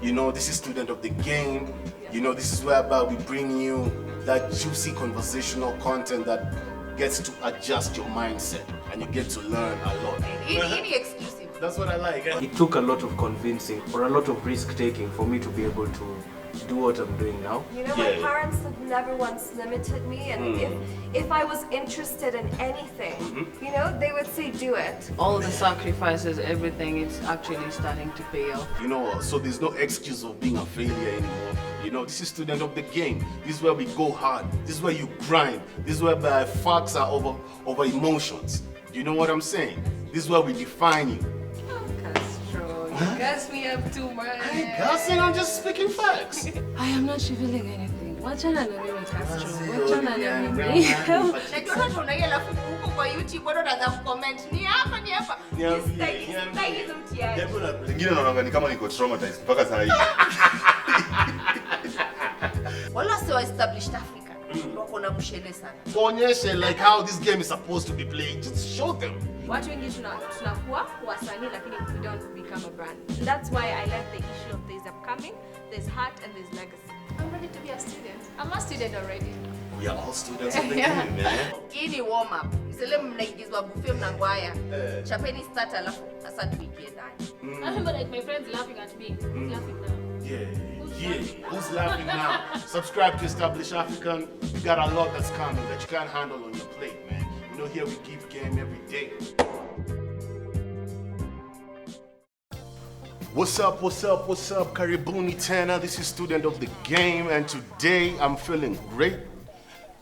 You know, this is Student of the Game. You know, this is whereby we bring you that juicy conversational content that gets to adjust your mindset and you get to learn a lot. Any exclusive. That's what I like. It took a lot of convincing or a lot of risk taking for me to be able to do what I'm doing now. You know, my parents have never once limited me, and if I was interested in anything, you know, they would say do it. All the sacrifices, everything, it's actually starting to pay off. You know, so there's no excuse of being a failure anymore. You know, this is Student of the Game. This is where we go hard. This is where you grind. This is where the facts are over emotions. You know what I'm saying? This is where we define you. You gas me up too much. I ain't gassing, I'm just speaking facts. I am not revealing anything. What channel are you Castro? What channel are you Pengine naona ni kama niko traumatized mpaka saa hii. Wala sio established Africa. Onyeshe like how this game is supposed to be played. Just show them. Watu wengi tunakuwa wasanii lakini we don't become a brand. That's why I left the issue of there's upcoming, there's heart and there's legacy. I'm ready to be a student. I'm a student already. We are all students of the game, man. Ini warm up. Msele mnaigizwa buffet mnangwaya. Chapeni start alafu asa tuingie ndani. I remember like my friends laughing at me. Who's laughing now? Yeah. Who's laughing now? Subscribe to Established African. We got a lot that's coming that you can't handle on your plate, man. You know, here we give game every day. What's up? Karibuni tena. This is Student of the Game, and today I'm feeling great.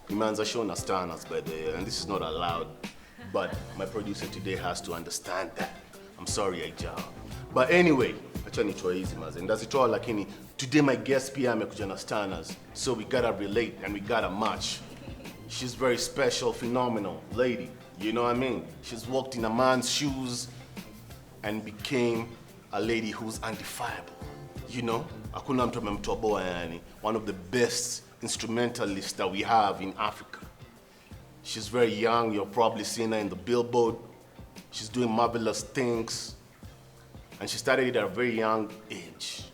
Imanza shona stanas by the way, and this is not allowed, but my producer today has to understand that. I'm sorry, Aija. But anyway, acha nitoe hizi maze. Ndazitoa lakini today my guest pia amekuja na stanas, so we gotta relate and we gotta match. She's very special, phenomenal lady. You know what I mean? She's walked in a man's shoes and became a lady who's undefiable. You know? Hakuna mtu amemtoboa yani. One of the best instrumentalists that we have in Africa. She's very young. You've probably seen her in the Billboard. She's doing marvelous things. And she started it at a very young age.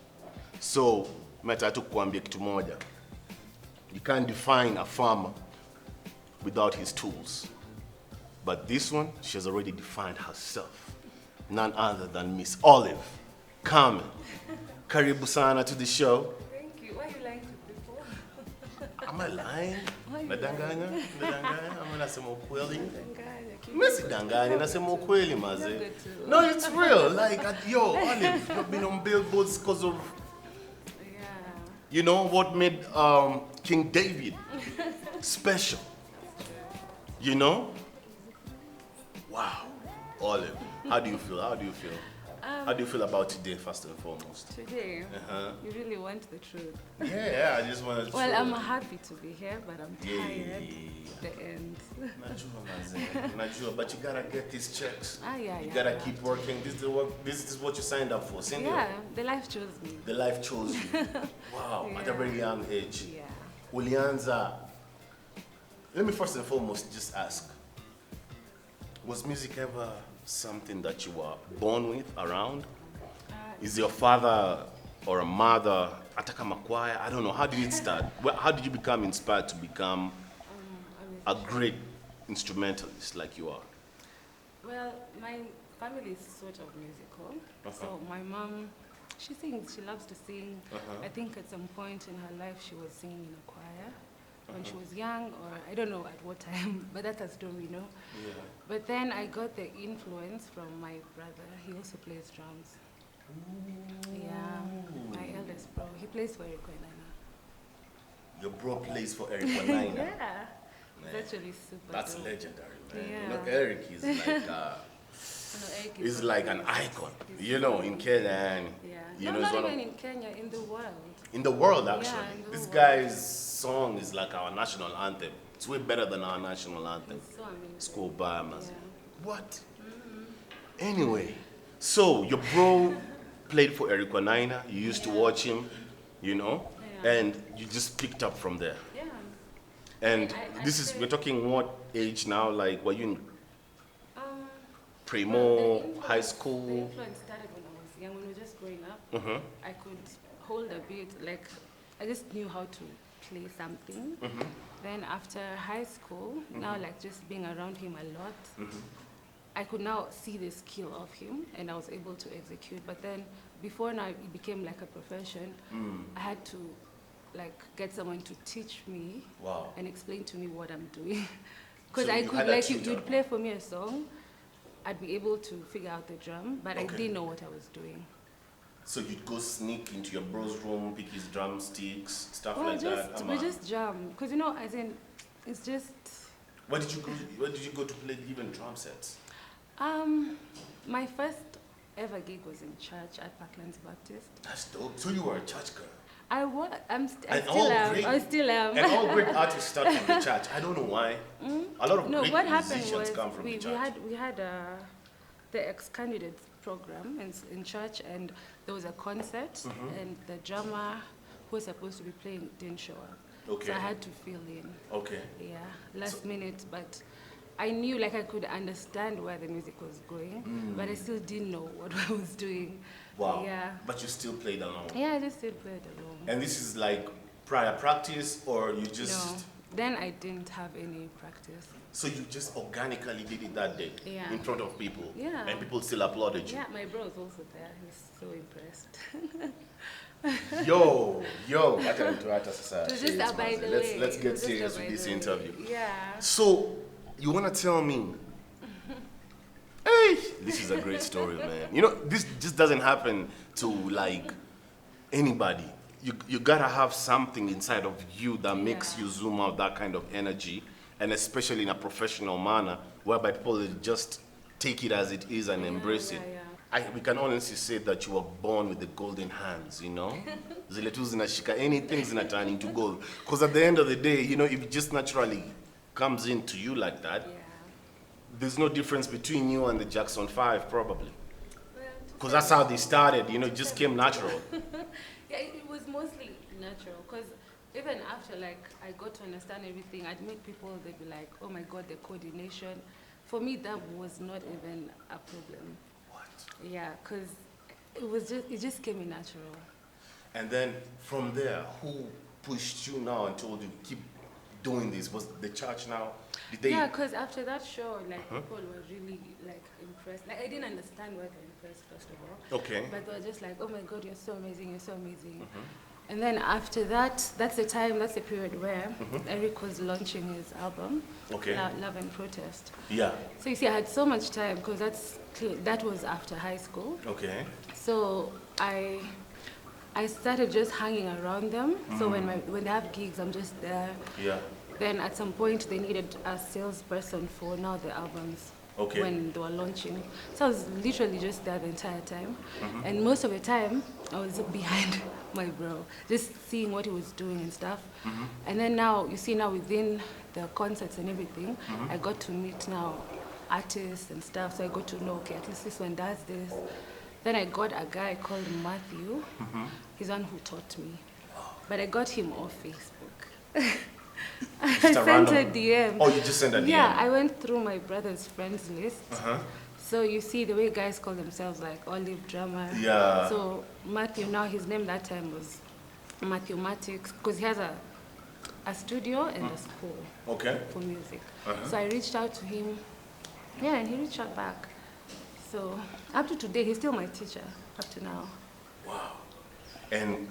So, metatu kuambia kitu moja. You can't define a farmer without his tools. But this one, she has already defined herself. None other than Miss Olive Karmen. Karibu sana to the show. Thank you. Why are you lying before? Am I lying? Nadanganya? Ama nasema ukweli? Messi Danganya, nasema ukweli maze. No, it's real. Like, yo, Olive, you've been on billboards because of, you know, what made King David special. You know? Wow. Olive, how do you feel? How do you feel about today, first and foremost? Today, you really want the truth. Yeah, I just want to. Well, I'm happy to be here, but I'm tired at the end. Najua, but you gotta get these checks. You gotta keep working. This is what you signed up for. The life chose me. The life chose you. Wow, at a very young age. Yeah. Ulianza. Let me first and foremost just ask. Was music ever something that you were born with, around? Is your father or a mother, Atakama choir? I don't know. How did it start? How did you become inspired to become a great instrumentalist like you are? Well, my family is sort of musical. So my mom, she sings. She loves to sing. I think at some point in her life she was singing in a choir. When she was young, or I don't know at what time, but that's a story, you know. Yeah. But then I got the influence from my brother. He also plays drums. Ooh. Yeah, my eldest bro. He plays for Eric Wainaina. Your bro plays for Eric Wainaina? Yeah. It's actually super That's dope. legendary, man. Yeah. You know, Eric is like he's like an icon, you know, in Kenya. And, you know, not even in Kenya, in the world. In the world, actually. In the this world. guy's song is like our national anthem. It's way better than our national anthem. It's so amazing. School Bahamas. What? Anyway, so your bro played for Eric Wainaina. You used to watch him, you know, and you just picked up from there. Yeah. And we're talking what age now? Like, were you in Primo, high school? The influence started when I was young, when we were just growing up. I could hold a bit, like I just knew how to play something. Then after high school, now like just being around him a lot, I could now see the skill of him and I was able to execute. But then before now it became like a profession, I had to like get someone to teach me and explain to me what I'm doing. Because So I you could had a like tutor? you'd play for me a song, I'd be able to figure out the drum, but I didn't know what I was doing. So you'd go sneak into your bro's room, pick his drumsticks, stuff Oh, like that. we just jam, because you know, as in, it's just. Where did you go to play even drum sets? My first ever gig was in church at Parklands Baptist. That's dope. So you were a church girl. I was. I And still am. I still am. And all great artists start from the church. I don't know why. A lot of No, great what happened musicians was come from the church. we had the ex-candidates program in church, and there was a concert, and the drummer who was supposed to be playing didn't show up. Okay. So I had to fill in. Okay. Yeah, last minute, but I knew like I could understand where the music was going, but I still didn't know what I was doing. Wow. Yeah. But you still played along. Yeah, I just still played along. And this is like prior practice, or you just... No, then I didn't have any practice. So you just organically did it that day? Yeah. In front of people? Yeah. And people still applauded you? Yeah, my bro was also there. He's so impressed. Yo, hata mtu hata sasa. It was just shades, by man. the Let's way. get It was just serious by with this the way. interview. Yeah. So, you want to tell me? Hey, this is a great story, man. You know, this just doesn't happen to like anybody. You gotta have something inside of you that makes you zoom out that kind of energy, and especially in a professional manner, whereby people just take it as it is and embrace it. We can honestly say that you were born with the golden hands, you know? Zile tu zinashika anything zina into gold. Because at the end of the day, you know, if it just naturally comes into you like that, there's no difference between you and the Jackson 5, probably. Because that's how they started, you know, it just came natural. Yeah, it was mostly natural, because even after, like, I got to understand everything, I'd meet people, they'd be like, oh my God, the coordination. For me, that was not even a problem. What? Yeah, because it just came in natural. And then from there, who pushed you now and told you keep doing this? Was the church now? Did they? Yeah, because after that show, like, people were really, like, impressed. Like, I didn't understand why they were impressed, first of all. Okay. But they were just like, oh my God, you're so amazing, you're so amazing. And then after that, that's the period where Eric was launching his album, Okay. Love and Protest. Yeah. So you see, I had so much time, because that was after high school. Okay. So I started just hanging around them. So when they have gigs, I'm just there. Yeah. Then at some point, they needed a salesperson for now the albums. Okay. When they were launching. So I was literally just there the entire time. And most of the time, I was behind my bro, just seeing what he was doing and stuff. And then now, you see now within the concerts and everything, I got to meet now artists and stuff. So I got to know, okay, at least this one does this. Then I got a guy called Matthew. He's the one who taught me. But I got him off Facebook. I Just a sent a random- DM. Oh, you just sent a DM? Yeah, I went through my brother's friends list. So you see the way guys call themselves like Olive Drummer. Yeah. So Matthew, now his name that time was Matthew Matix, because he has a studio and a school Okay. for music. So I reached out to him. Yeah, and he reached out back. So up to today, he's still my teacher, up to now. Wow. And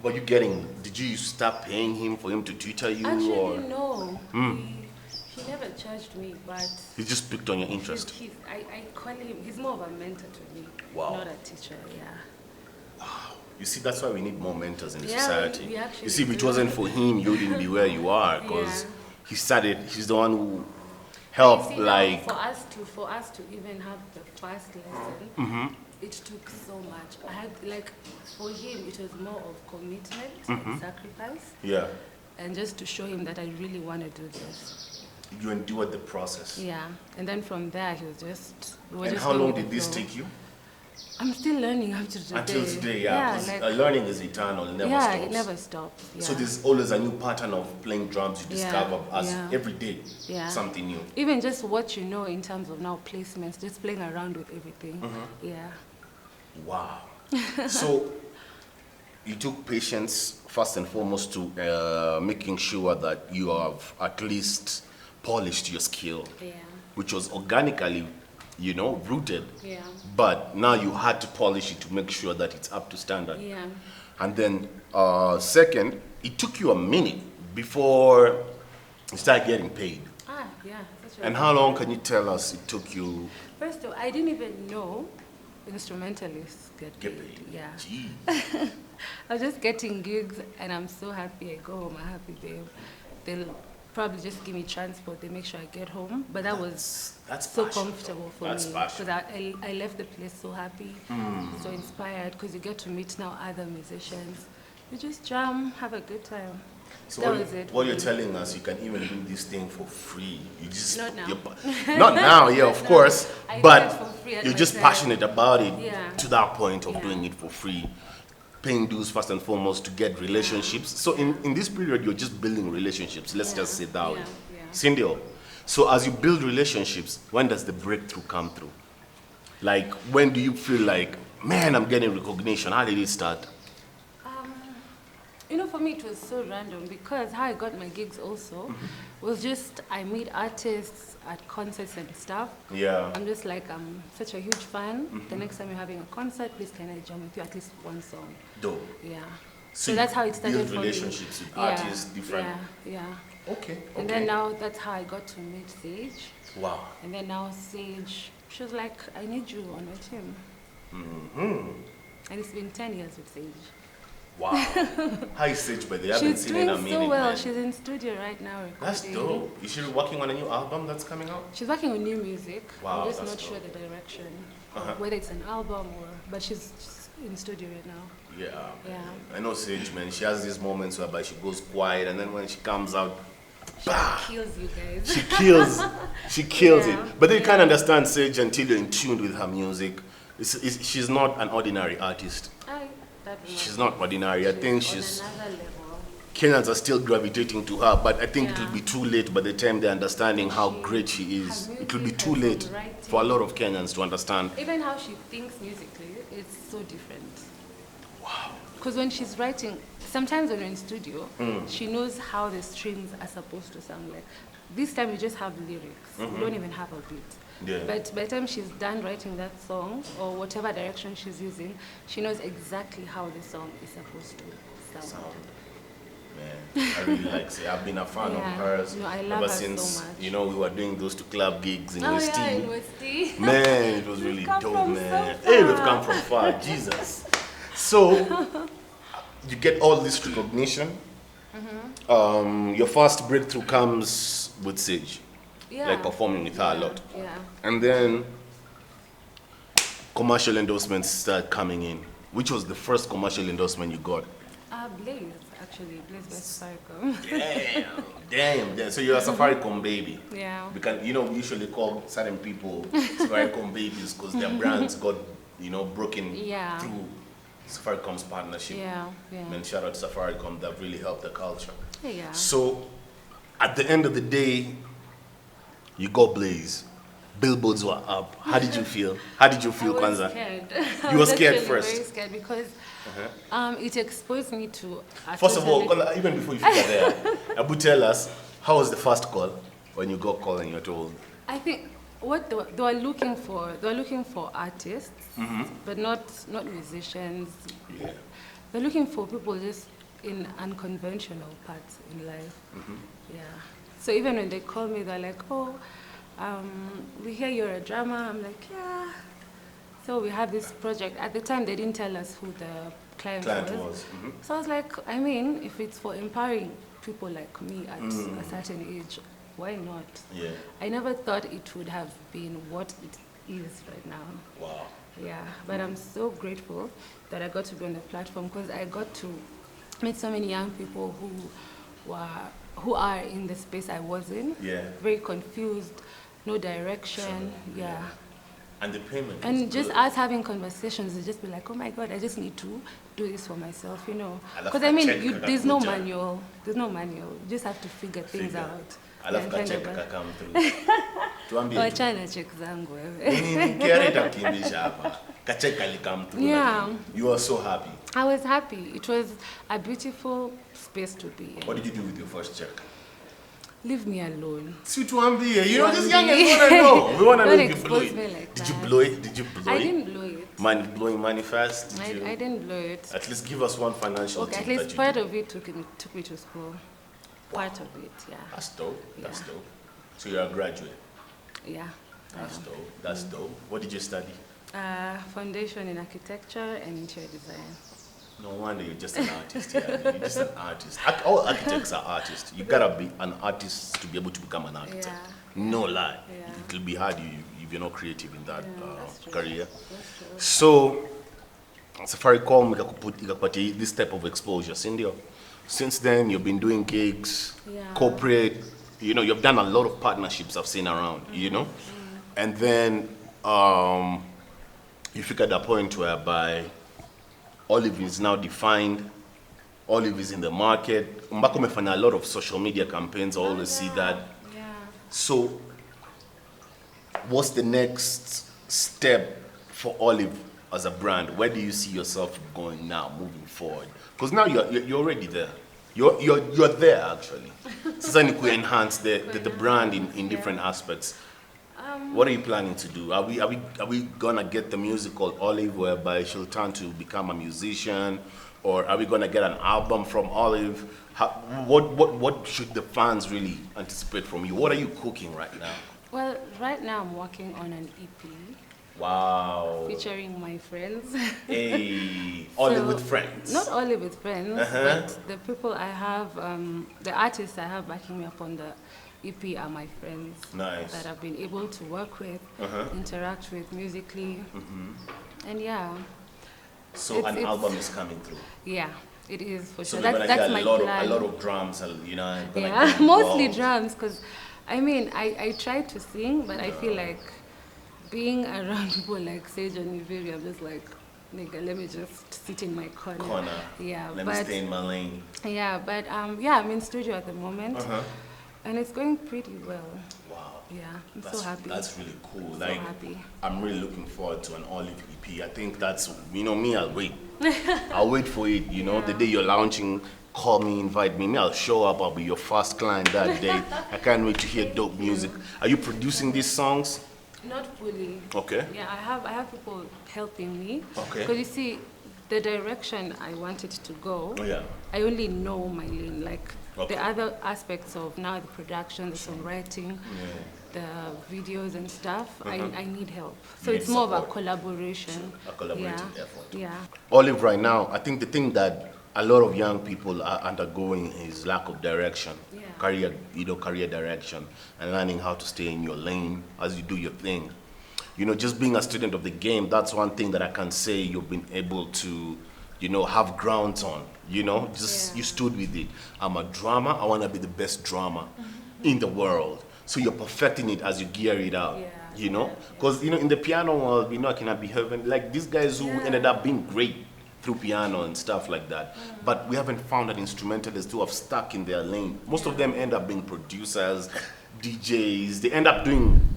did you start paying him for him to tutor you? Actually, no. He never charged me, but He just picked on your interest. I call him, he's more of a mentor to me, Wow. not a teacher, yeah. You see, that's why we need more mentors in the Yeah, society. we actually You see, if it do. wasn't for him, you wouldn't be where you are, because Yeah. he's the one who You helped, see, now, like, for us to even have the first lesson, it took so much. I had, like, for him, it was more of commitment and sacrifice, yeah, and just to show him that I really want to do this. you endured the process. Yeah, and then from there, he was just. We were And just how going long with did the this flow. take you? I'm still learning up to today. Until today, yeah. 'Cause, like, learning is eternal, it never stops. it never stops. Yeah. So there's always a new pattern of playing drums you discover every day, something new. Even just what you know in terms of now placements, just playing around with everything. Yeah. Wow. So you took patience first and foremost to making sure that you have at least polished your skill, which was organically, rooted. Yeah. But now you had to polish it to make sure that it's up to standard. Yeah. And then second, it took you a minute before you started getting paid. Yeah. That's And how long can you tell us it took you? First of all, I didn't even know instrumentalists get paid. Yeah. Jeez. I was just getting gigs, and I'm so happy. I go home, I'm happy, babe. They'll probably just give me transport. They make sure I get home. But that's so passion. comfortable for That's me. passion. Because I left the place so happy, so inspired, because you get to meet now other musicians. You just jam, have a good time. So That what, was it what for you're me. telling us, you can even do this thing for free. You just Not now. Not now, yeah, of course. I do But it for free at you're my just time. passionate about it Yeah. to that point of Yeah. doing it for free. Paying dues first and foremost to get relationships. So in this period, you're just building relationships. Let's just say that way. Yeah. Cindy, so as you build relationships, when does the breakthrough come through? Like, when do you feel like, man, I'm getting recognition? How did it start? For me, it was so random because how I got my gigs also was just I meet artists at concerts and stuff. Yeah. I'm just like, I'm such a huge fan. The next time you're having a concert, please can I jam with you at least one song? Dope. Yeah. So So that's how it started build for me. relationships with artists, different. Yeah. Okay. And then now that's how I got to meet Sage. Wow. And then now Sage, she was like, I need you on my team. And it's been 10 years with Sage. Wow. How is Sage, by the way? I haven't She's seen in doing a minute, so well. man. She's in studio right now recording. That's dope. Is she working on a new album that's coming out? She's working on new music. Wow, I'm just that's not sure dope. the direction, whether it's an album but she's in studio right now. Yeah. Yeah. I know Sage, man. She has these moments whereby she goes quiet, and then when she comes out, bah! Kills you guys. She kills. She kills Yeah. it. But then you can't understand Sage until you're in tune with her music. She's not an ordinary artist. She's not ordinary. I think she's. on another level. Kenyans are still gravitating to her, but I think it Yeah. will be too late by the time they're understanding how great she is. Her It will be music, too her late songwriting. for a lot of Kenyans to understand. Even how she thinks musically, it's so different. Wow. Because when she's writing, sometimes when we're in studio, she knows how the strings are supposed to sound like. This time we just have lyrics. We don't even have a beat. Yeah. But by the time she's done writing that song, or whatever direction she's using, she knows exactly how the song is supposed to sound. Man, I really like Sage. I've been a fan of Yeah. hers No, I love ever her so since much. we were doing those 2 club gigs in Oh West yeah, Tea. in West Tea. Man, it was We've really come dope, from man. so Hey, we've far. come from far, Jesus. So, you get all this recognition. Your first breakthrough comes with Sage, Yeah. like performing with her a lot. Yeah. And then commercial endorsements start coming in. Which was the first commercial endorsement you got? Blaze, actually. Blaze by Safaricom. Damn. So you're a Safaricom baby. Yeah. Because we usually call certain people Safaricom babies because their brands got broken Yeah. through Safaricom's partnership. Yeah. And shout out to Safaricom, that really helped the culture. Yeah. So at the end of the day, you got Blaze. Billboards were up. How did you feel? How did you feel, I was Kwanzaa? scared. You were scared actually first? Very scared because it exposed me to. A First of all, totally- Kwanzaa, even before you figure there, Abu, tell us, how was the first call when you got called and you're told? I think what they were looking for artists, but not musicians. Yeah. They're looking for people just in unconventional paths in life. Yeah. So even when they call me, they're like, oh, we hear you're a drummer. I'm like, yeah. So we have this project. At the time, they didn't tell us who the client was. So I was like, I mean, if it's for empowering people like me at a certain age, why not? Yeah. I never thought it would have been what it is right now. Wow. Yeah, but I'm so grateful that I got to be on the platform because I got to meet so many young people who are in the space I was in. Yeah. Very confused, no direction. Yeah. And the payment was And just good. us having conversations, it just be like, oh my God, I just need to do this for myself, Alafu Because I mean, check there's no kakakuja. manual. There's no manual. You just have to figure things Figure. out. Alafu And kind kacheka of- kakam through. Tuambie tu. Wachana check zangu wewe. Nini, kiareta kukimbisha hapa. Kacheka come through. Yeah. You were so happy. I was happy. It was a beautiful space to be in. What did you do with your first check? Leave me alone. Sweet one be. You know, this One young be. is wanna know. We wanna know Don't if you blew expose me it. like Did you that. blow it? Did you blow I it? didn't blow it. Blowing manifest? Did you? I didn't blow it. At least give us one financial Okay, tip at that least you part did. of it took me to school. Part of it, yeah. That's dope. That's Yeah. dope. So you're a graduate. Yeah. That's dope. That's dope. What did you study? Foundation in architecture and interior design. No wonder you're just an artist. Yeah, you're just an artist. All architects are artists. You gotta be an artist to be able to become an architect. Yeah. No lie. Yeah. It'll be hard if you're not creative in that that's true. career. That's true. So, Safaricom ikakupatia this type of exposure, Cindy. Since then, you've been doing gigs, Yeah. corporate. You know, you've done a lot of partnerships I've seen around. You know, and then you figured a point whereby Olive is now defined. Olive is in the market. Mbako umefanya a lot of social media campaigns. I always see that. Yeah. So, what's the next step for Olive as a brand? Where do you see yourself going now, moving forward? Because now you're already there. You're there actually. So then you could enhance the brand in different aspects. What are you planning to do? Are we gonna get the musical Olive whereby she'll turn to become a musician, or are we gonna get an album from Olive? What should the fans really anticipate from you? What are you cooking right now? Well, right now I'm working on an EP Wow. featuring my friends. Hey, Olive So, with friends. Not only with friends, but the people I have, the artists I have backing me up on the EP are my friends. Nice. That I've been able to work with, interact with musically. And yeah, So an it's- album is coming through. yeah, it is for So sure. we're gonna That's hear my a lot plan. of drums, you know. gonna Yeah, get mostly involved. drums, because I mean, I try to sing, but I feel like being around people like Sage and Iveri, I'm just like, nigga, let me just sit in my corner. Yeah, Let me but stay in my lane. yeah, but yeah, I'm in studio at the moment, and it's going pretty well. Wow. Yeah, I'm so happy. That's really cool. So Like, happy. I'm really looking forward to an Olive EP. I think that's, you know, me, I'll wait. I'll wait for it, you know, the day you're launching, call me, invite me. I'll show up, I'll be your first client that day. I can't wait to hear dope music. Are you producing these songs? Not fully. Okay. Yeah, I have people helping me. Okay. Because you see, the direction I wanted to go, Oh, yeah. I only know my lane. Like Okay. the other aspects of now the production, the songwriting, the videos and stuff, I need help. So You it's need more of a support. collaboration. A collaborative yeah. effort. Yeah. Olive, right now, I think the thing that a lot of young people are undergoing is lack of direction, Yeah. career direction, and learning how to stay in your lane as you do your thing. You know, just being a student of the game, that's one thing that I can say you've been able to, you know, have grounds on. You know, just Yeah. you stood with it. I'm a drummer. I want to be the best drummer in the world. So you're perfecting it as you gear it out. Yeah, You know, yeah, because you know, in the piano world, you know, I cannot be heaven. Like these guys who ended up being great through piano and stuff like that. But we haven't found an instrumentalist who have stuck in their lane. Most of them end up being producers, DJs.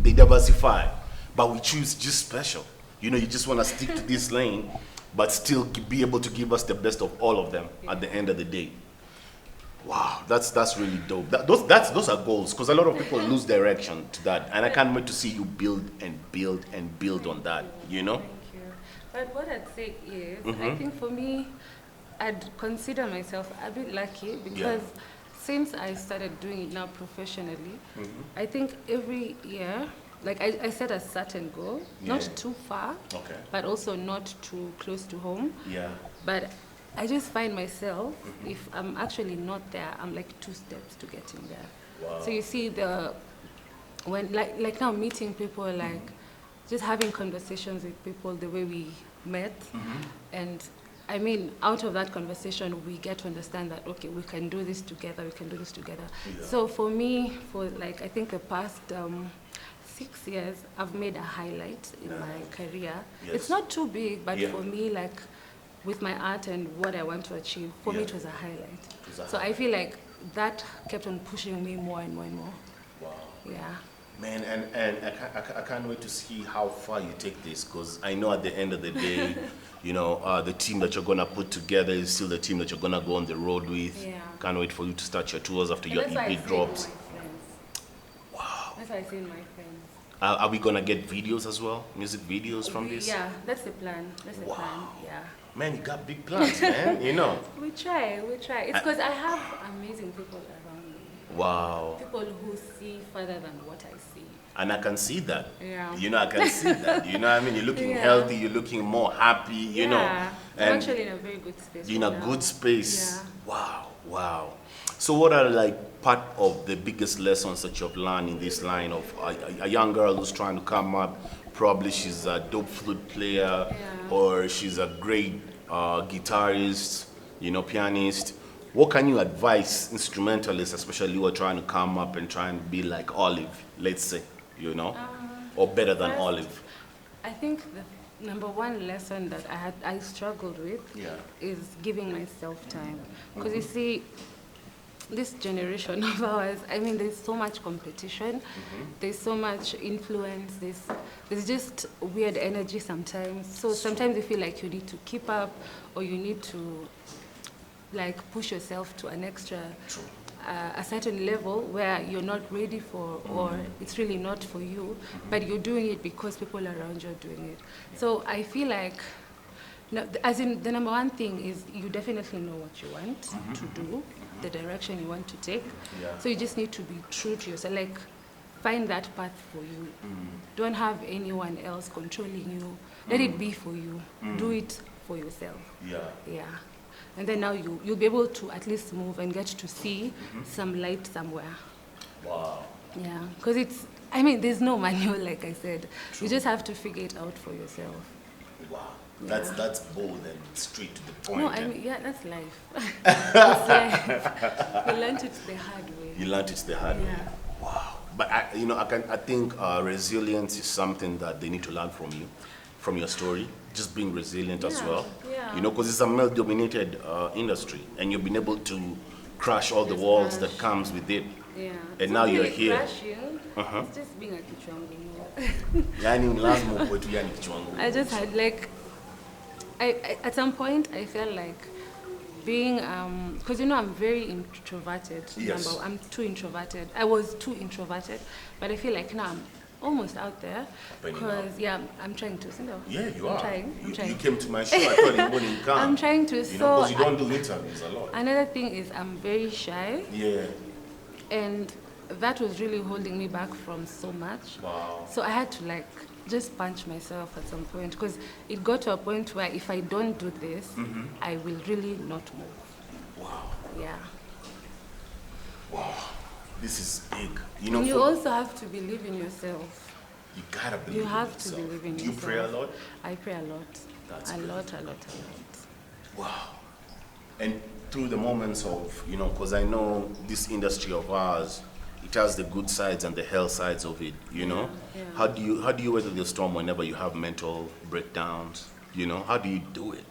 They diversify. But we choose just special. You know, you just want to stick to this lane, but still be able to give us the best of all of them at the end of the day. Wow, that's really dope. Those are goals, because a lot of people lose direction to that, and I can't wait to see you build and build and build on that. You know. Thank you. But what I'd say is, I think for me, I'd consider myself a bit lucky because since I started doing it now professionally, I think every year, like I set a certain goal, not too far, but also not too close to home. Yeah. But I just find myself, if I'm actually not there, I'm like 2 steps to getting there. Wow. So you see when like now meeting people, like just having conversations with people the way we met, and I mean, out of that conversation, we get to understand that, okay, we can do this together, we can do this together. Yeah. So for me, for like, I think the past 6 years, I've made a highlight in my career. Yes. It's not too big, but Yeah. for me, like, with my art and what I want to achieve, for me, Yeah. it was a highlight. It was a So I feel like that kept on pushing me more and more and more. Wow. Yeah. Man, and I can't wait to see how far you take this, because I know at the end of the day, you know, the team that you're going to put together is still the team that you're going to go on the road with. Yeah. Can't wait for you to start your tours after And your that's why I EP say drops. my friends. Wow. That's why I say my friends. Are we going to get videos as well? Music videos from this? Yeah, that's the plan. That's the Wow. plan. Yeah. Man, you got big plans, man, you know. We try. It's because I have amazing people around me. Wow. People who see further than what I see. And I can see that. Yeah. You know, I can see that. You know what I mean? You're looking Yeah. healthy, you're looking more happy, you know. I'm And actually in a very good space. you're in a right now. good space. Yeah. Wow, wow. So what are like part of the biggest lessons that you've learned in this line of a young girl who's trying to come up? Probably she's a dope flute player, Yeah. or she's a great guitarist, you know, pianist. What can you advise instrumentalists, especially who are trying to come up and try and be like Olive, let's say, you know, or better than first, Olive? I think the number one lesson that I struggled with Yeah. is giving myself time. Because you see, this generation of ours, I mean, there's so much competition, there's so much influence, there's just weird energy sometimes. So sometimes you feel like you need to keep up, or you need to like push yourself to an extra, a certain level where you're not ready for, or it's really not for you, but you're doing it because people around you are doing it. So I feel like, no, as in the number one thing is you definitely know what you want to do, the direction you want to take. Yeah. So you just need to be true to yourself. Like, find that path for you. Don't have anyone else controlling you. Let it be for you. Do it for yourself. Yeah. Yeah. And then now you'll be able to at least move and get to see some light somewhere. Wow. Yeah. Because I mean, there's no manual, like I said. You just have to figure it out for yourself. Wow. Yeah. That's bold and straight to the point. No, I mean, yeah, that's life. It's life. You learned it the hard way. You learned it the hard way. Yeah. Wow. But I think resilience is something that they need to learn from you, from your story. Just being resilient as Yeah, well. yeah. You know, because it's a male-dominated industry, and you've been able to crush all the Just walls crush. that comes with it. Yeah. And It's now not you're really here. crashing. Uh-huh. It's just being a kichwangu. Yani lazima ukwe tu yani kichwangu. I just had like, I at some point I felt like being, because you know I'm very introverted. Yes. I'm too introverted. I was too introverted, but I feel like now I'm almost out there. Opening Because yeah, I'm trying to. You know, Yeah, you I'm are. Trying. I'm trying. You came to my show. I thought you wouldn't come. I'm trying to. You So know, because you don't do interviews a lot. another thing is I'm very shy, Yeah. and that was really holding me back from so much. Wow. So I had to like just punch myself at some point, because it got to a point where if I don't do this, I will really not move. Wow. Yeah. Wow. This is big. You know, And you for- also have to believe in yourself. you gotta believe You have in to yourself. believe in Do you yourself. pray a lot? I pray a lot. That's a great. lot. Wow. And through the moments of, you know, because I know this industry of ours, it has the good sides and the hell sides of it, you know? yeah. How do you weather the storm whenever you have mental breakdowns? You know, how do you do it?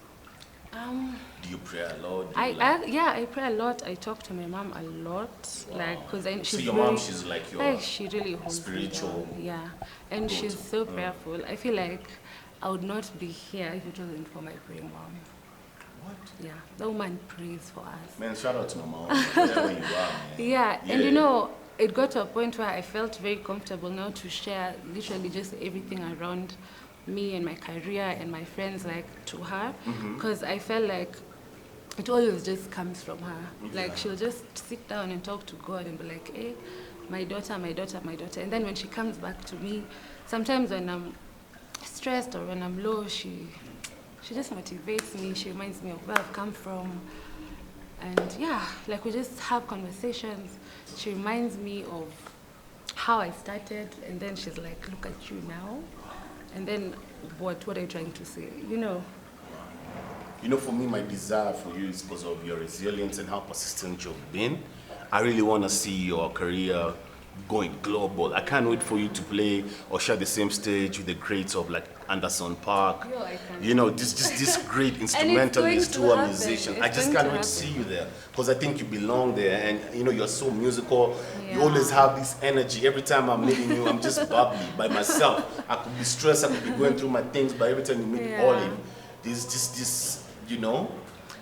Do you pray a lot? Do you I pray a lot. I talk to my mom a lot, like because So she's your really, mom, she's like your she really holds spiritual me down. Yeah, and she's so prayerful. I feel like I would not be here if it wasn't for my praying mom. What? Yeah, the woman prays for us. Man, shout out to my mom, wherever you are, man. Yeah, and Yeah. you know, it got to a point where I felt very comfortable now to share literally just everything around me and my career and my friends, like, to her, because I felt like it always just comes from her. Like, she'll just sit down and talk to God and be like, hey, my daughter, my daughter, my daughter. And then when she comes back to me, sometimes when I'm stressed or when I'm low, she just motivates me. She reminds me of where I've come from. And yeah, like, we just have conversations. She reminds me of how I started, and then she's like, look at you now. And then what are you trying to say? You know? You know, for me, my desire for you is because of your resilience and how persistent you've been. I really want to see your career going global. I can't wait for you to play or share the same stage with the greats of like Anderson Park. Yo, I can't. You know, this great instrumentalists, to tour happen. musicians. It's I just going can't to wait to happen. see you there because I think you belong there, and you know you're so musical. You Yeah. always have this energy. Every time I'm meeting you, I'm just bubbly by myself. I could be stressed, I could be going through my things, but every time you meet Yeah. Olive, there's just this, you know.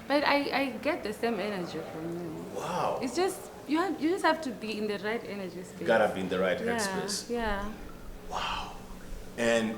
But I get the same energy from you. Wow. It's just you just have to be in the right energy space. Gotta be in the right Yeah, headspace. yeah. Wow. And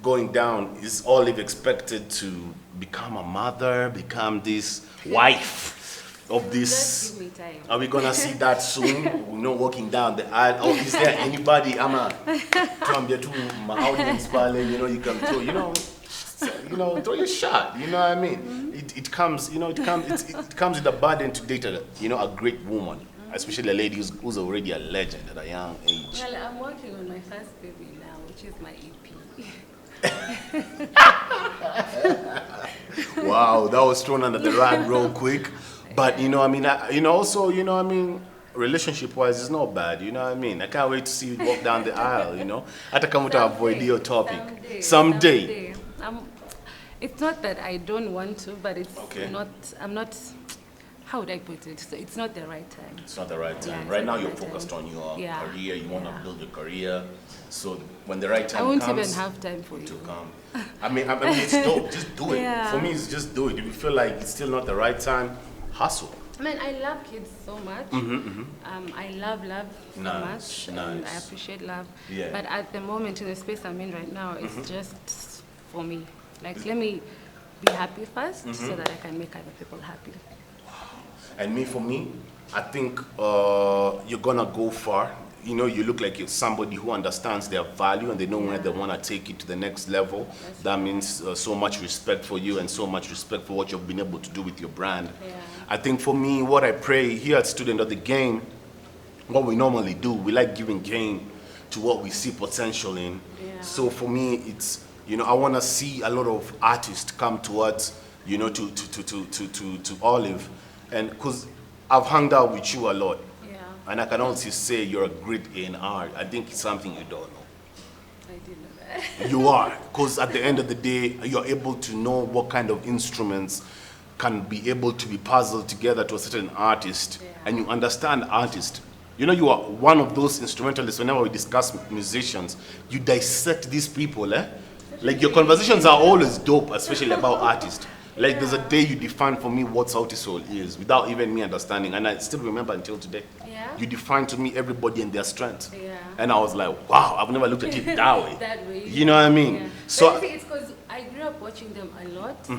going down, is Olive expected to become a mother, become this wife of this? Just give me time. Are we gonna see that soon? You know, walking down the aisle. Or is there anybody? I'm a to my audience, you know, you can throw, throw your shot. You know what I mean? It comes, it comes with a burden to date a great woman, especially a lady who's already a legend at a young age. Well, I'm working on my first baby now, which is my EP. Wow, that was thrown under the rug real quick. But relationship-wise, it's not bad. You know what I mean? I can't wait to see you walk down the aisle. You know, I come to avoid your topic someday. It's not that I don't want to, but it's Okay. not. I'm not. How would I put it? So it's not the right time. It's not the right time. Yeah, it's Right not now, the you're right focused time. on your Yeah. career. You want to Yeah. build your career. So when the right time I won't comes, even have time for to you. come. I mean, it's dope. Just do it. Yeah. For me, it's just do it. If you feel like it's still not the right time, hustle. I mean, I love kids so much. I love so Nice, much, and I nice. appreciate love. Yeah. But at the moment, in the space I'm in right now, it's just for me. Like, let me be happy first, so that I can make other people happy. And for me, I think you're gonna go far. You know, you look like you're somebody who understands their value and they know where they want to take it to the next level. That means so much respect for you and so much respect for what you've been able to do with your brand. Yeah. I think for me, what I pray here at Student of the Game, what we normally do, we like giving game to what we see potential in. Yeah. So for me, it's, I want to see a lot of artists come towards, to Olive. And because I've hung out with you a lot. Yeah, And I can also say you're a great A&R. I think it's something you don't know. I did know that. You are, because at the end of the day, you're able to know what kind of instruments can be able to be puzzled together to a certain artist, and you understand artist. You know, you are one of those instrumentalists. Whenever we discuss musicians, you dissect these people, eh? Like your conversations are always dope, especially about artists. Like there's a day you defined for me what Sauti Soul is without even me understanding, and I still remember until today. Yeah. You defined to me everybody and their strengths. Yeah. And I was like, wow, I've never looked at it that way. That way. You know what I mean? Yeah. So But I think it's because I grew up watching them a lot,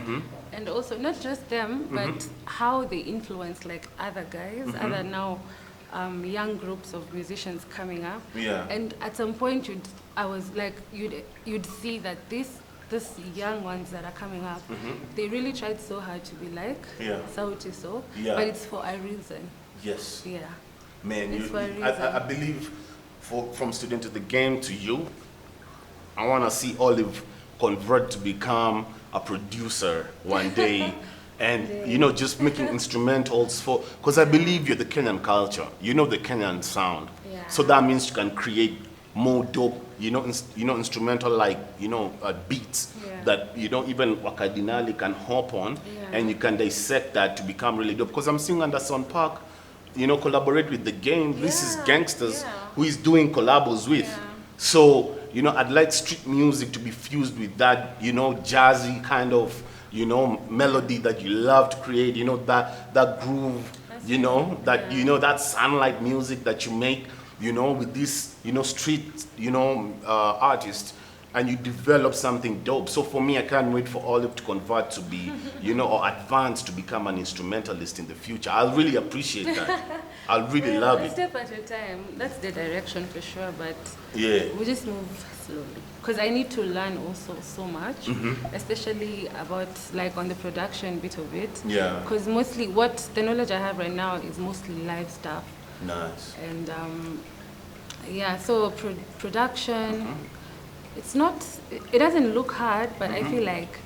and also not just them, but how they influence like other guys, other now young groups of musicians coming up. Yeah. And at some point, you'd see that these young ones that are coming up, they really tried so hard to be like Sauti Soul, Yeah. but it's for a reason. yes. Yeah. Man, It's for a reason. I believe from Student of the Game to you, I want to see Olive convert to become a producer one day. And, just making instrumentals because I believe you're the Kenyan culture. You know the Kenyan sound. Yeah. So that means you can create more dope, instrumental beats Yeah. that, even Wakadinali can hop on and you can dissect that to become really dope. Because I'm seeing Anderson Park, collaborate with the Game. This is Yeah, gangsters yeah. who is doing collabos with. Yeah. So, I'd like street music to be fused with that, jazzy kind of, melody that you love to create, that groove, that sunlight music that you make, with this, street, artist, and you develop something dope. So for me, I can't wait for Olive to convert to be, or advance to become an instrumentalist in the future. I'll really appreciate that. I'll really love A it. step at a time. That's the direction for sure, but Yeah. we just move slowly. Because I need to learn also so much, especially about like on the production bit of it. Yeah. Because mostly the knowledge I have right now is mostly live stuff. Nice. And so production, it doesn't look hard, but I feel like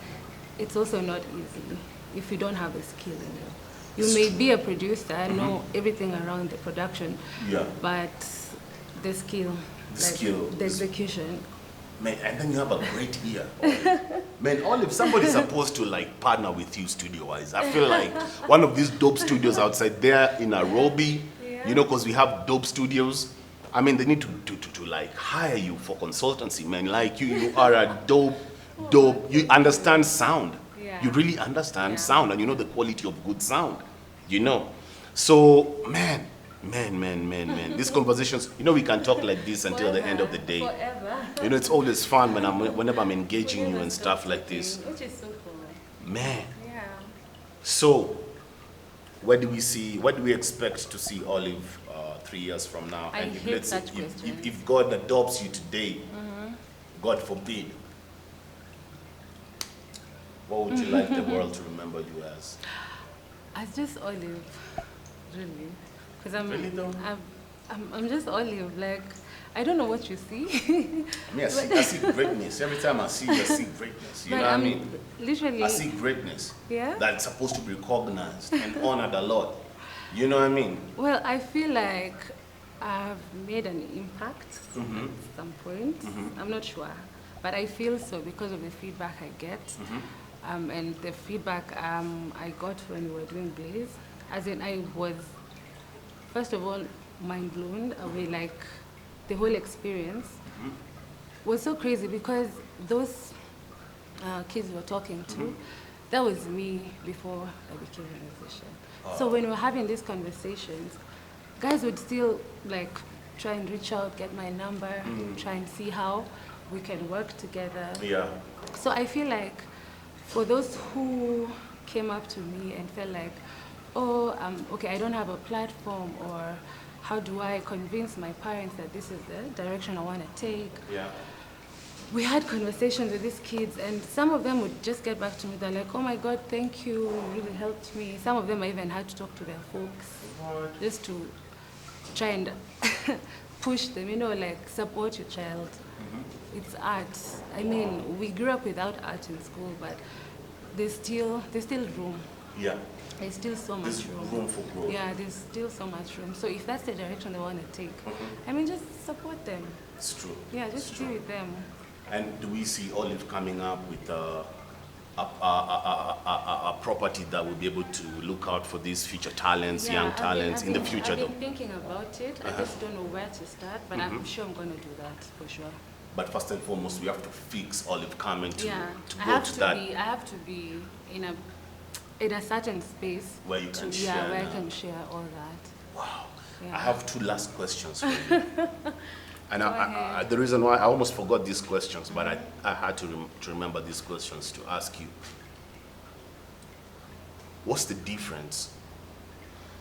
it's also not easy if you don't have a skill in it. You may be a producer, know everything around the production, Yeah. but the skill, the execution. Man, and then you have a great ear. Olive. Man, Olive, somebody's supposed to like partner with you studio-wise. I feel like one of these dope studios outside there in Nairobi, you know, because we have dope studios. I mean, they need to like hire you for consultancy, man. Like you are a dope. You understand sound. Yeah. You really understand sound, and you know the quality of good sound. You know, so man. These conversations, you know, we can talk like this until the end of the day. Forever. You know, it's always fun whenever I'm engaging you and stuff like this. Which is so cool. Man. Yeah. So, what do we expect to see Olive 3 years from now? I And if, hate let's say, such questions. if God adopts you today, God forbid, what would you like the world to remember you as? As just Olive, really. Because Really though? I'm just Olive. Like, I don't know what you see. I see greatness. Every time I see you, I see greatness. You But know what I I'm mean? literally. I see greatness. Yeah? That's supposed to be recognized and honored a lot. You know what I mean? Well, I feel like I've made an impact at some point. I'm not sure, but I feel so because of the feedback I get, and the feedback I got when we were doing Blaze. As in, I was, first of all, mind blown away. Like, the whole experience was so crazy because those kids we were talking to, that was me before I became a musician. So when we were having these conversations, guys would still like try and reach out, get my number, try and see how we can work together. Yeah. So I feel like for those who came up to me and felt like, oh, okay, I don't have a platform, or how do I convince my parents that this is the direction I want to take? Yeah. We had conversations with these kids, and some of them would just get back to me. They're like, oh my God, thank you, you really helped me. Some of them I even had to talk to their folks just to try and push them, you know, like support your child. It's art. I mean, we grew up without art in school, but there's still room. Yeah. There's still so much There's room for growth. Yeah, there's still so much room. So if that's the direction they want to take, I mean, just support them. It's true. Yeah, just be with them. And do we see Olive coming up with a property that will be able to look out for these future talents, young talents in the future, I've though? been thinking about it. I just don't know where to start, but I'm sure I'm going to do that for sure. But first and foremost, we have to fix Olive Karmen to I go have to to that. be. I have to be in a certain space Where you can share where now. I can share all that. Wow. Yeah. I have two last questions for you. And the reason why I almost forgot these questions, but I had to remember these questions to ask you. What's the difference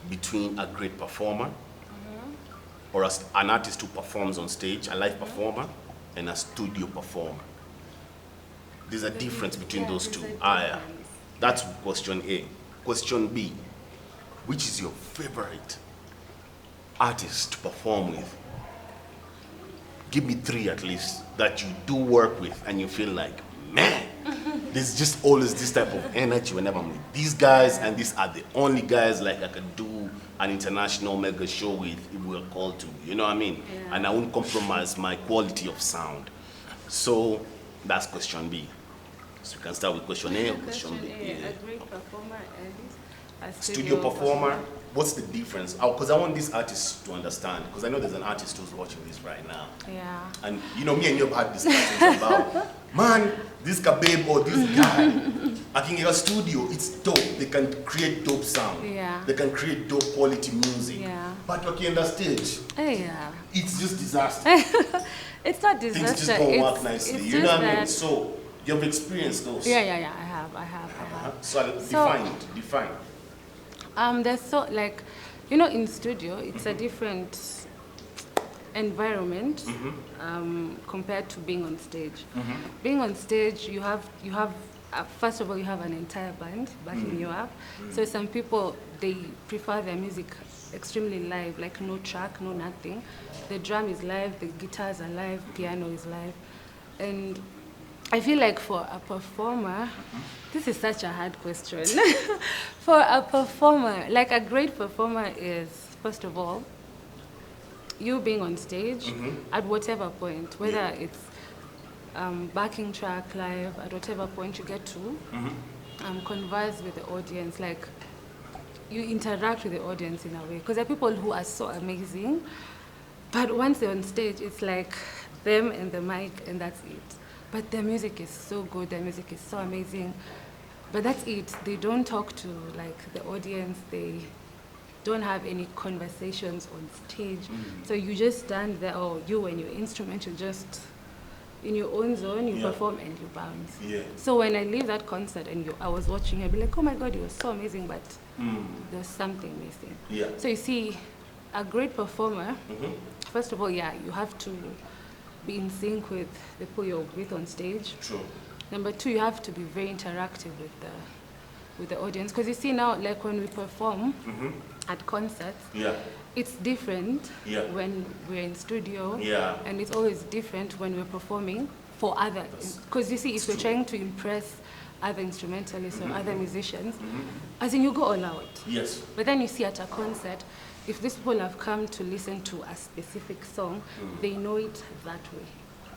between a great performer or an artist who performs on stage, a live performer, and a studio performer? There's a difference between those two. That's question A. Question B, which is your favorite artist to perform with? Give me three at least that you do work with and you feel like, man, there's just always this type of energy whenever I'm with these guys, and these are the only guys like I can do an international mega show with if we're called to, you know what I mean? Yeah. And I won't compromise my quality of sound. So that's question B. So we can start with question A or question B. A, Yeah. a great performer and a Studio performer, what's the difference? Because I want these artists to understand, because I know there's an artist who's watching this right now. Yeah. And you know, me and you have had discussions about, man, this kababe or this guy, I think in a studio, it's dope. They can create dope sound. Yeah. They can create dope quality music. Yeah. But okay, on the stage, Yeah. it's just disaster. It's not Things disaster. just don't work nicely. It's You know just what I mean? that- So you've experienced those. Yeah. I have. So define. There's so like, you know, in studio, it's a different environment compared to being on stage. Being on stage, you have first of all, you have an entire band backing you up. So some people, they prefer their music extremely live, like no track, no nothing. The drum is live, the guitars are live, piano is live, and I feel like for a performer, this is such a hard question. For a performer, like a great performer is, first of all, you being on stage at whatever point, whether it's backing track, live, at whatever point you get to converse with the audience, like you interact with the audience in a way. Because there are people who are so amazing, but once they're on stage, it's like them and the mic and that's it. But their music is so good, their music is so amazing, but that's it. They don't talk to like the audience, they don't have any conversations on stage. So you just stand there, or you and your instrument, you just in your own zone, you perform and you bounce. So when I leave that concert and I was watching, I'd be like, oh my God, you were so amazing, but there's something missing. So you see, a great performer, first of all, you have to be in sync with the people you're with on stage. True. Number two, you have to be very interactive with the audience. Because you see now, like when we perform at concerts, it's different when we're in studio, and it's always different when we're performing for others. Because you see, if we're trying to impress other instrumentalists or other musicians, as in you go all out. Yes. But then you see at a concert, if these people have come to listen to a specific song, they know it that way.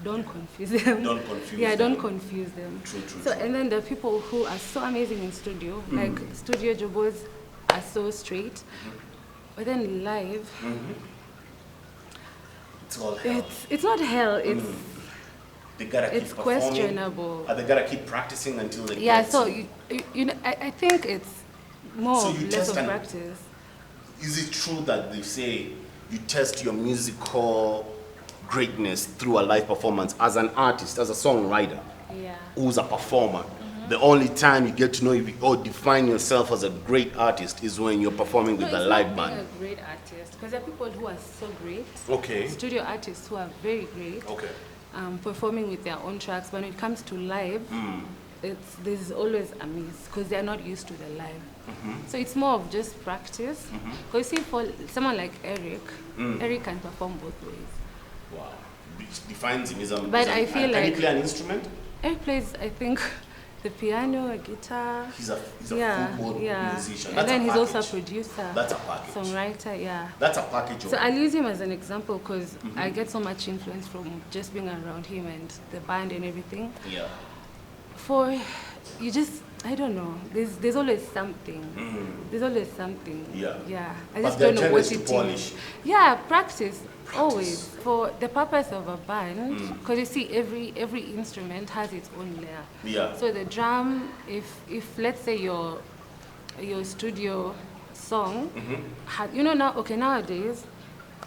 Don't confuse them. Don't confuse them. Don't confuse them. True. And then the people who are so amazing in studio, like studio jobos are so straight, but then live, it's all hell. It's not hell, They gotta keep it's performing. questionable. They gotta keep practicing until they Yeah, get so to- you know, I think it's more So of you less test of and- practice. Is it true that they say you test your musical greatness through a live performance as an artist, as a songwriter, who's a performer? The only time you get to know or define yourself as a great artist is when you're performing with No, a it's live not band. being a great artist, because there are people who are so great. Okay. Studio artists who are very great. Okay. Performing with their own tracks. When it comes to live, there's always a miss because they're not used to the live. So it's more of just practice. Because see, for someone like Eric, Eric can perform both ways. Wow. Which defines him. But I feel can he like- play an instrument? Eric plays, I think, the piano, a guitar. He's a full-blown musician. And That's then a he's also a package. producer. That's a package. Songwriter, That's a package of So I'll use him as an example because I get so much influence from just being around him and the band and everything. You just, I don't know, there's always something. There's always something. I just there are don't know what tendencies it to polish. is. Practice. Always. For the purpose of a band, because you see every instrument has its own layer. So the drum, if let's say your studio song had, nowadays,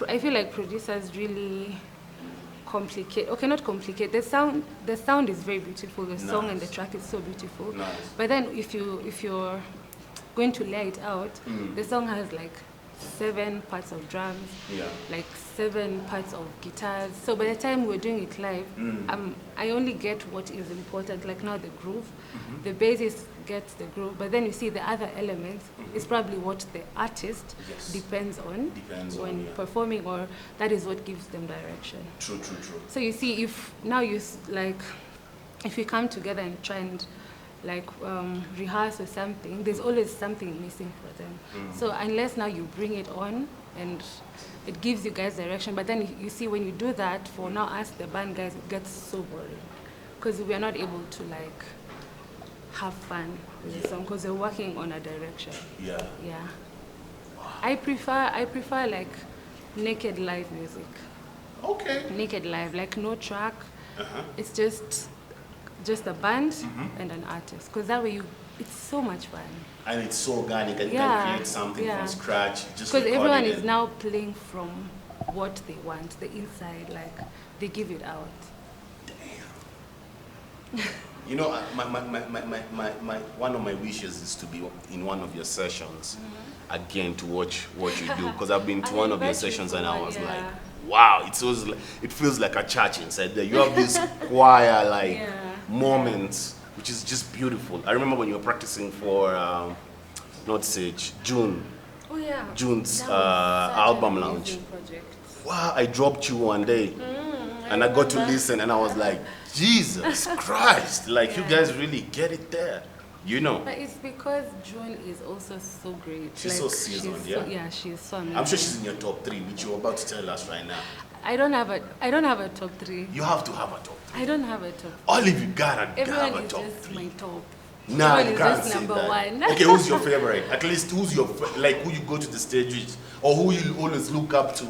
I feel like producers really not complicate. The sound is very beautiful. The song and the track is so beautiful. But then if you're going to lay it out, the song has like 7 parts of drums, like 7 parts of guitars. So by the time we're doing it live, I only get what is important, like now the groove. The bassist gets the groove, but then you see the other elements is probably what the artist depends on when performing, or that is what gives them direction. True. So you see, if we come together and try and rehearse or something, there's always something missing for them. So unless now you bring it on and it gives you guys direction, but then you see when you do that, for now us the band guys, it gets so boring because we are not able to have fun with the song because we're working on a direction. I prefer like naked live music. Naked live, like no track. It's just a band and an artist, because that way it's so much fun. And it's so organic, and you can create something from scratch. Just because everyone is now playing from what they want, the inside, like they give it out. Damn. You know, one of my wishes is to be in one of your sessions again, to watch what you do, because I've been to one of your sessions and I was like, wow, it feels like a church inside there. You have this choir moments, which is just beautiful. I remember when you were practicing for not Sage, June's album launch. Project. Wow, I dropped you one day. And I got to listen and I was like, Jesus Christ, like you guys really get it there, you know. But it's because June is also so great. She's so seasoned, yeah? Yeah, she's so amazing. I'm sure she's in your top 3, which you're about to tell us right now. I don't have a top 3. You have to have a top 3. I don't have a top. Olive, you gotta have Everyone a is top just 3. my top. Nah, Everyone you is can't just say number that. 1. Okay, who's your favorite? At least who's your, like who you go to the stage with? Or who you always look up to?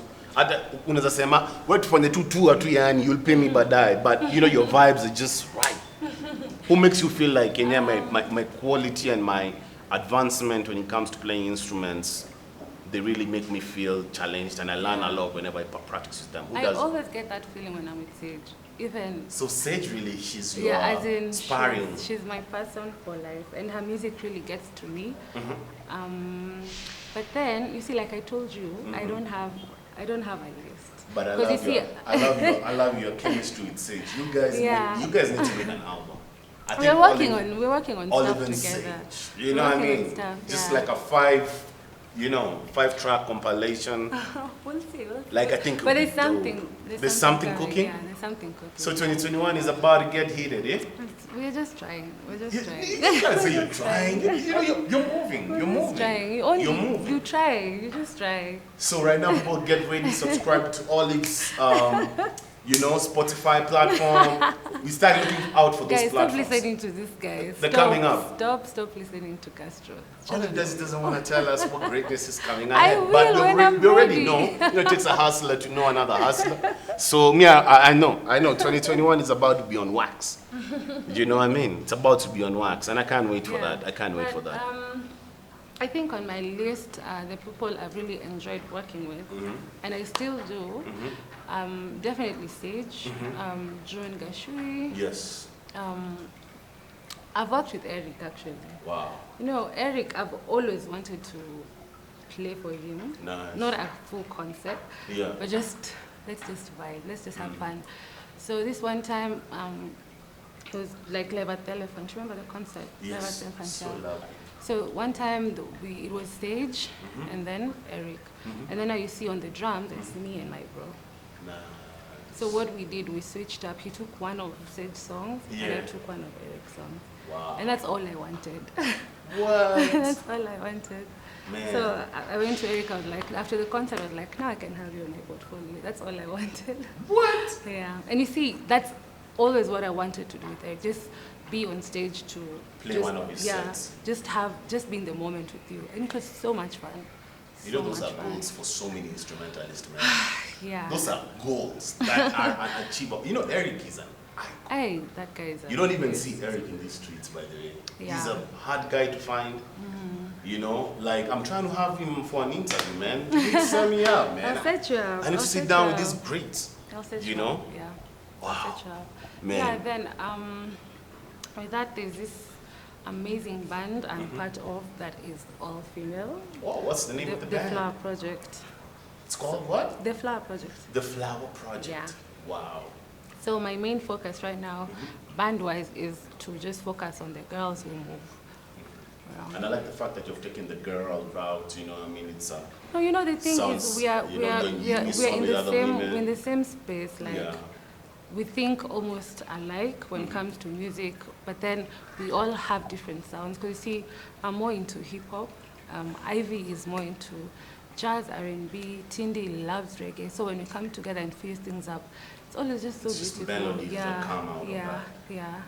Unaweza sema, wewe tufanye tu tu yani, you'll pay me baadaye. But you know, your vibes are just right. Who makes you feel like, yeah, my quality and my advancement when it comes to playing instruments, they really make me feel challenged and I learn a lot whenever I practice with them. Who I does? always get that feeling when I'm with Sage. Even So Sage really, she's your yeah, as in sparring. she's my person for life, and her music really gets to me. But then you see, like I told you, I don't have a list. But I 'Cause love, you your, see- I love your chemistry with Sage. You guys, Yeah. you guys need to make an album. I think We're working on Olive stuff and together. Sage. You know what I Working on mean? stuff, Just yeah. like a 5-track compilation. We'll see. Like I think. But it there's would do. something. There's something coming, cooking. Yeah, there's something cooking. So 2021 is about to get heated, eh? We're just trying. We're just You trying. can't say you're trying. You know, you're moving. You're moving. Trying. You're moving. You try. You just try. So right now, people get ready, subscribe to Olive's, Spotify platform. We start looking out for those Guys, stop platforms. listening to this guy. They're coming up. Stop listening to Castro. Olive doesn't want to tell us what greatness is coming I ahead. will But when I'm we already ready. know. It takes a hustler to know another hustler. So me, I know. 2021 is about to be on wax. You know what I mean? It's about to be on wax, and I can't wait for Yeah. that. I can't wait for But, that. I think on my list, the people I've really enjoyed working with, and I still do, definitely Sage, Joan Gashui. Yes. I've worked with Eric actually. Wow. You know, Eric, I've always wanted to play for him. Nice. Not a full concert, Yeah. but let's just vibe, let's just have fun. So this one time, it was like Clever Telephone. Do you remember the concert? Yes. Clever Telephone, So yeah. lovely. So one time it was Sage and then Eric. And then now you see on the drums, it's me and my bro. Nice. So what we did, we switched up. He took one of Sage's songs and I Yeah. took one of Eric's songs. Wow. And that's all I wanted. What? That's all I wanted. Man. So I went to Eric, I was like, after the concert, I was like, now I can have you on my portfolio. That's all I wanted. What? Yeah. And you see, that's always what I wanted to do with Eric. Just be on stage to Play just, one of his sets. just be in the moment with you. And it was so much fun. You know, So those much are fun. goals for so many instrumentalists, man. Yeah. Those are goals that are unachievable. You know, Eric is an icon. Hey, that guy is. You don't even see Eric in these streets, by the way. He's Yeah. a hard guy to find. You know, like I'm trying to have him for an interview, man. Please send me up, man. I'll set you up. I need I'll to sit set down you with these up. greats. I'll set You you know? up. Yeah. Wow. I'll set you up. Man. Yeah. Then with that, there's this amazing band I'm part of that is all female. Wow, what's the name of the The band? Flower Project. It's called what? The Flower Project. The Flower Project. Yeah. Wow. So my main focus right now, band-wise, is to just focus on the girls who move around. And I like the fact that you've taken the girl route, you know, I mean, it's a... No, you know the thing Sounds, is we are you know, when you in with the other same women. we're in the same space. Like Yeah. we think almost alike when it comes to music, but then we all have different sounds. Because you see, I'm more into hip hop. Ivy is more into jazz, R&B. Tindy loves reggae. So when we come together and fuse things up, it's always just so It's just beautiful. melodies that come out of yeah, that. yeah.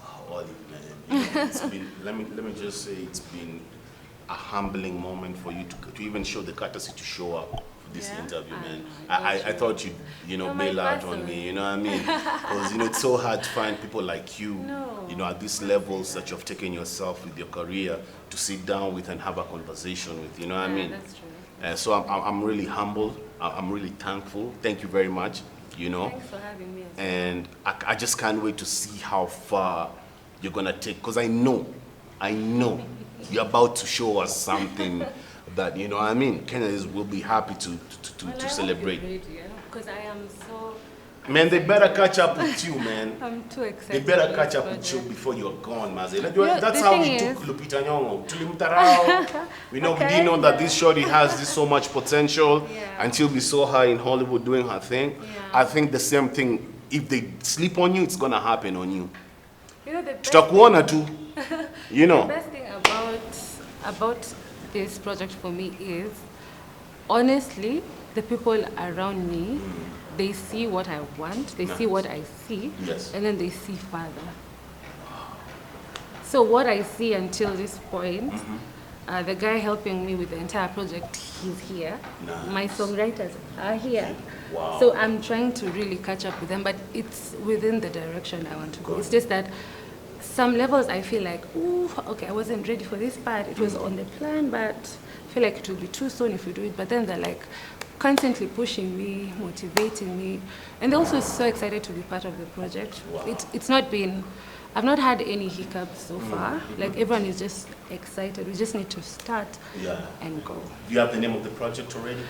Wow, Olive, man. You know, it's been, let me just say, it's been a humbling moment for you to even show the courtesy to show up for this Yeah? interview, I man. know, I thought you'd, You're my bail out on person. me, you know what I mean? Because, it's so hard to find people like you, No. at these levels that you've taken yourself with your career to sit down with and have a conversation with, you know what I Yeah, mean? that's true. So I'm really humbled. I'm really thankful. Thank you very much, Thanks for having me. And I just can't wait to see how far you're gonna take, because I know you're about to show us something that, you know what I mean, Kenyans will be happy to celebrate. Because I am so Man, they better catch up with you, man. I'm too They excited. better for catch this up with you project. before you're gone, Maze. know, That's the how thing we took is- Lupita Nyong'o. Tulimtarao. We didn't know that this shorty has this so much potential Yeah. until we saw her in Hollywood doing her thing. Yeah. I think the same thing, if they sleep on you, it's gonna happen on you. You know, the best Tutakuona tu. You The know. best thing about this project for me is, honestly, the people around me, they see what I want, they see what I see, Yes. and then they see further. So what I see until this point, the guy helping me with the entire project, he's here. Nice. My songwriters are here. Wow. So I'm trying to really catch up with them, but it's within the direction I want to go. It's just that some levels I feel like, ooh, okay, I wasn't ready for this part. It was on the plan, but I feel like it will be too soon if we do it. But then they're like constantly pushing me, motivating me, and they're also so excited to be part of the project. Wow. It's not been, I've not had any hiccups so far. Like everyone is just excited. We just need to start Yeah. and go. Do you have the name of the project already?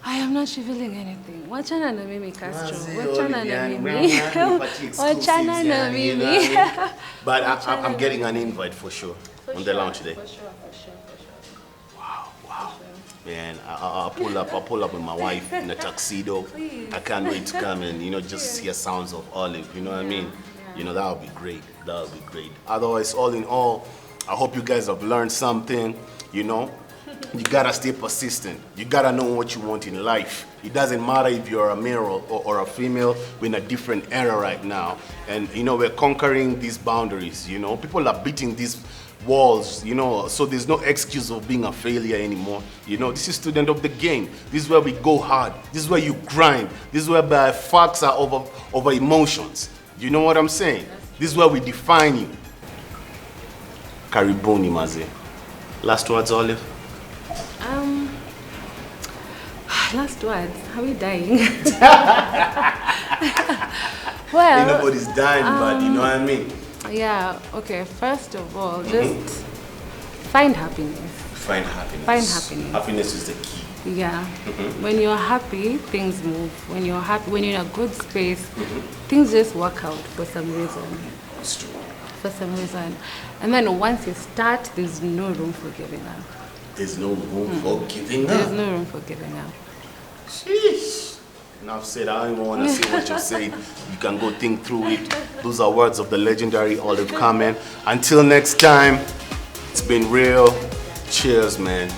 I am not revealing anything. Wachana na mimi Castro. Maze, Wachana na yani, mimi. nipatie exclusives, Wachana na yani, you know mimi. what I mean? But I'm getting an invite for sure on the launch day. For sure, for sure, for sure. Wow. Man, I'll pull up with my wife in a tuxedo. Please. I can't wait to come and, just hear sounds of Olive, you know what I mean? yeah. That would be great. That would be great. Otherwise, all in all, I hope you guys have learned something, You gotta stay persistent. You gotta know what you want in life. It doesn't matter if you're a male or a female. We're in a different era right now. And, we're conquering these boundaries, People are beating these walls, so there's no excuse of being a failure anymore. This is student of the game. This is where we go hard. This is where you grind. This is where the facts are over emotions. You know what I'm saying? This is where we define you. Karibuni, Maze. Last words, Olive? Last words. Are we dying? Well, Nobody's dying, but you know what I mean? yeah. Okay. First of all, just find happiness. Find happiness. Find happiness. Happiness is the key. Yeah. When you're happy, things move. When you're happy, when you're in a good space, things just work out for some reason. It's true. For some reason. And then once you start, there's no room for giving up. There's no room for giving There's up. no room for giving up. Sheesh. Enough said. I don't even want to say what you're saying. You can go think through it. Those are words of the legendary Olive Karmen. Until next time, it's been real. Cheers, man.